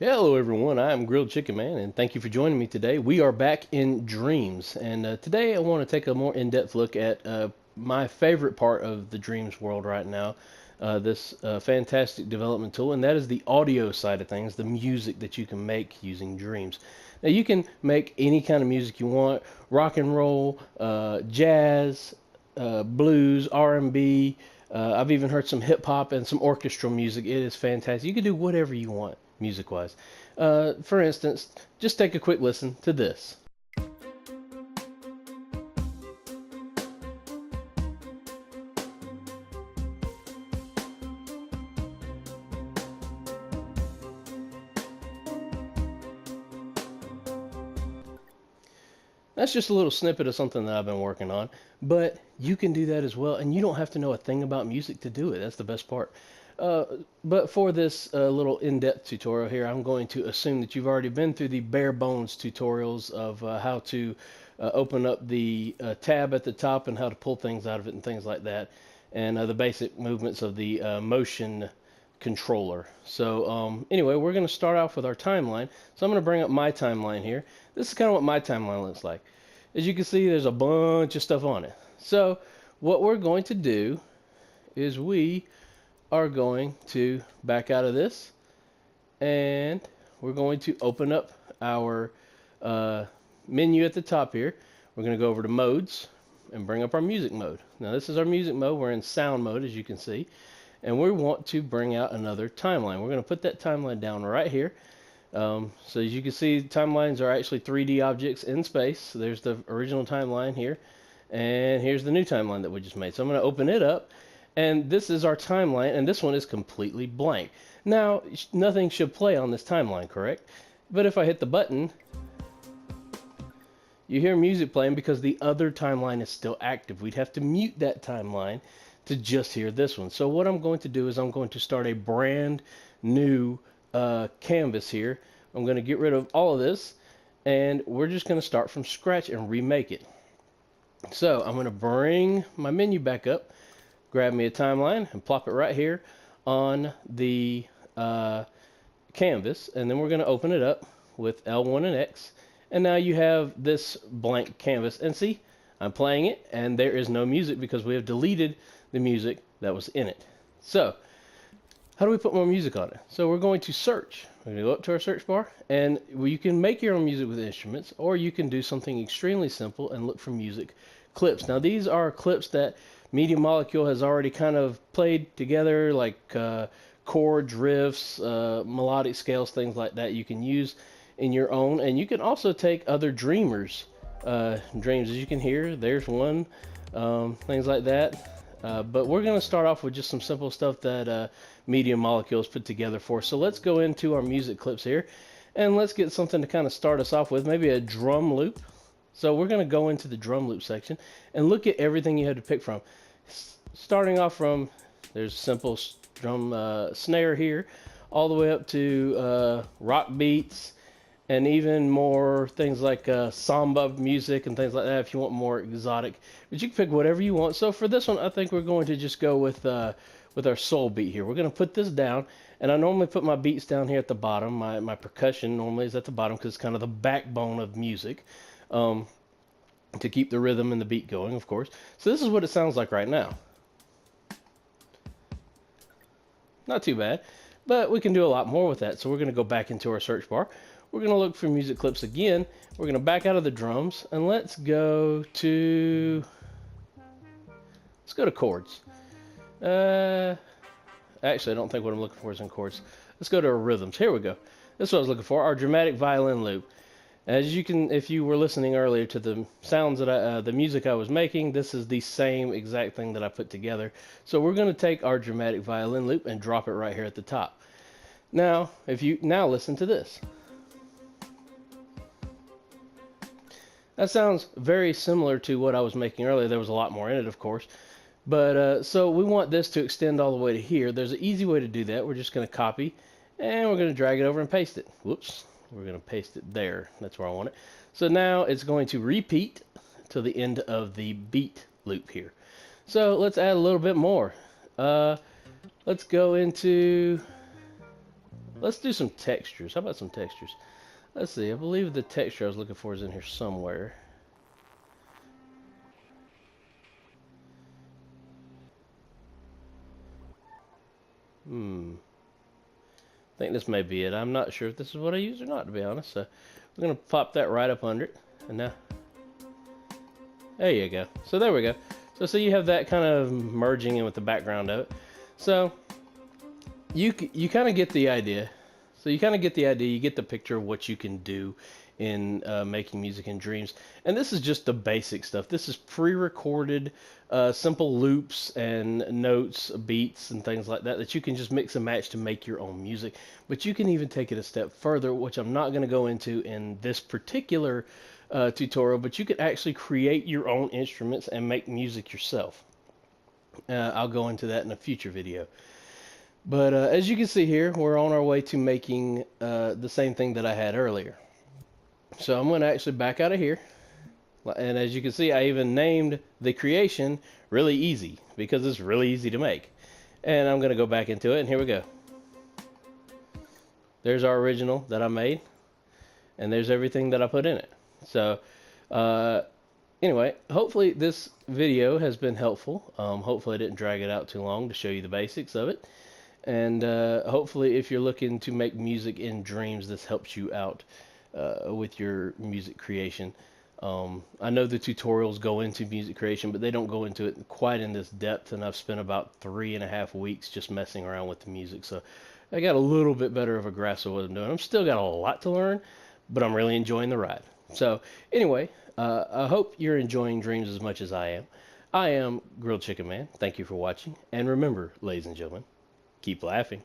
Hello everyone, I'm Grilled Chicken Man and thank you for joining me today. We are back in Dreams and today I want to take a more in-depth look at my favorite part of the Dreams world right now, this fantastic development tool, and that is the audio side of things, the music that you can make using Dreams. Now you can make any kind of music you want, rock and roll, jazz, blues, R&B. I've even heard some hip hop and some orchestral music. It is fantastic. You can do whatever you want music wise. For instance, just take a quick listen to this. That's just a little snippet of something that I've been working on, but you can do that as well, and you don't have to know a thing about music to do it. That's the best part. Uh, but for this little in-depth tutorial here, I'm going to assume that you've already been through the bare bones tutorials of how to open up the tab at the top and how to pull things out of it and things like that, and the basic movements of the motion controller. So anyway, we're going to start off with our timeline. So I'm going to bring up my timeline here. This is kind of what my timeline looks like. As you can see, there's a bunch of stuff on it. So what we're going to do is we are going to back out of this and we're going to open up our menu at the top here. We're going to go over to modes and bring up our music mode. Now this is our music mode. We're in sound mode, as you can see, and we want to bring out another timeline. We're going to put that timeline down right here. So as you can see, timelines are actually 3D objects in space. So there's the original timeline here, and here's the new timeline that we just made. So I'm going to open it up, and this is our timeline, and this one is completely blank. Now, nothing should play on this timeline, correct? But if I hit the button, you hear music playing because the other timeline is still active. We'd have to mute that timeline to just hear this one. So what I'm going to do is I'm going to start a brand new canvas here. I'm going to get rid of all of this, and we're just going to start from scratch and remake it. So I'm going to bring my menu back up, grab me a timeline, and plop it right here on the canvas, and then we're going to open it up with L1 and X, and now you have this blank canvas, and see, I'm playing it, and there is no music because we have deleted the music that was in it. So how do we put more music on it? So we're going to search. We're going to go up to our search bar, and you can make your own music with instruments, or you can do something extremely simple and look for music clips. Now these are clips that Media Molecule has already kind of played together, like chords, riffs, melodic scales, things like that you can use in your own. And you can also take other dreamers' dreams. As you can hear, there's one, things like that. But we're going to start off with just some simple stuff that Media Molecules put together for us. So let's go into our music clips here, and let's get something to kind of start us off with, maybe a drum loop. So we're going to go into the drum loop section and look at everything you had to pick from. Starting off from, there's simple drum snare here, all the way up to rock beats, and even more things like samba music and things like that if you want more exotic. But you can pick whatever you want. So for this one, I think we're going to just go with our soul beat here. We're going to put this down, and I normally put my beats down here at the bottom. My percussion normally is at the bottom because it's kind of the backbone of music, to keep the rhythm and the beat going, of course. So this is what it sounds like right now. Not too bad, but we can do a lot more with that. So we're going to go back into our search bar. We're going to look for music clips again. We're going to back out of the drums, and let's go to chords. Actually, I don't think what I'm looking for is in chords. Let's go to our rhythms. Here we go. This is what I was looking for, our dramatic violin loop. As you can, if you were listening earlier to the sounds that the music I was making, this is the same exact thing that I put together. So we're going to take our dramatic violin loop and drop it right here at the top. Now, now listen to this. That sounds very similar to what I was making earlier. There was a lot more in it, of course. But so we want this to extend all the way to here. There's an easy way to do that. We're just going to copy, and we're going to drag it over and paste it. Whoops. We're going to paste it there. That's where I want it. So now it's going to repeat to the end of the beat loop here. So let's add a little bit more. Let's let's do some textures. How about some textures? Let's see. I believe the texture I was looking for is in here somewhere. I think this may be it. I'm not sure if this is what I use or not, to be honest. So we're going to pop that right up under it. And now, there you go. So there we go. So you have that kind of merging in with the background of it. So you kind of get the idea. So you kind of get the idea. You get the picture of what you can do in making music in Dreams. And this is just the basic stuff. This is pre-recorded simple loops and notes, beats, and things like that that you can just mix and match to make your own music. But you can even take it a step further, which I'm not going to go into in this particular tutorial, but you could actually create your own instruments and make music yourself. I'll go into that in a future video. But as you can see here, we're on our way to making the same thing that I had earlier. So I'm going to actually back out of here. And as you can see, I even named the creation Really Easy because it's really easy to make. And I'm going to go back into it, and here we go. There's our original that I made, and there's everything that I put in it. So anyway, hopefully this video has been helpful. Hopefully I didn't drag it out too long to show you the basics of it. And hopefully if you're looking to make music in Dreams, this helps you out with your music creation. I know the tutorials go into music creation, but they don't go into it quite in this depth, and I've spent about 3.5 weeks just messing around with the music, so I got a little bit better of a grasp of what I'm doing. I'm still got a lot to learn, but I'm really enjoying the ride. So anyway, I hope you're enjoying Dreams as much as I am. I am Grilled Chicken Man. Thank you for watching, and remember, ladies and gentlemen, keep laughing.